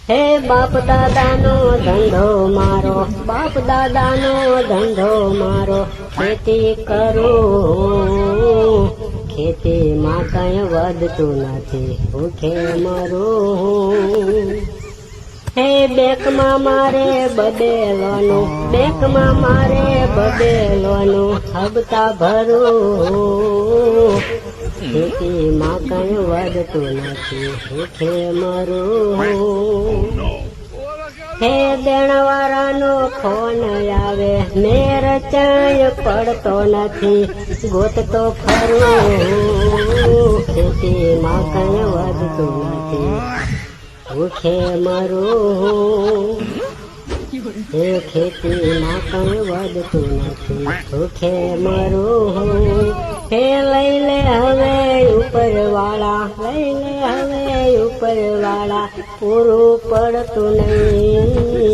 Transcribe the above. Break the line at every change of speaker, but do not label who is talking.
હે બાપ દાદાનો ધંધો મારો, બાપ દાદાનો ધંધો મારો, ખેતી કરું, ખેતીમાં કઈ વધતું નથી, ભૂખે મરું. હે બેંકમાં મારે બબેલોનું, બેંકમાં મારે બબેલોનું, હપ્તા ભરું, ખેતીમાં કઈ વધતું નથી, ભૂખે મરું. હે દેણવાળાનો ફોન આવે, મેર ચાય પડતો નથી, ગોતતો ફરું, ખેતીમાં કઈ વધતું નથી, ભૂખે મરું. હે ખેતીમાં કઈ વધતું નથી, ભૂખે મરું. હે લઈ લે હવે ઉપરવાળા, લઈ લે હવે ઉપરવાળા, પૂરું પડતું નહીં,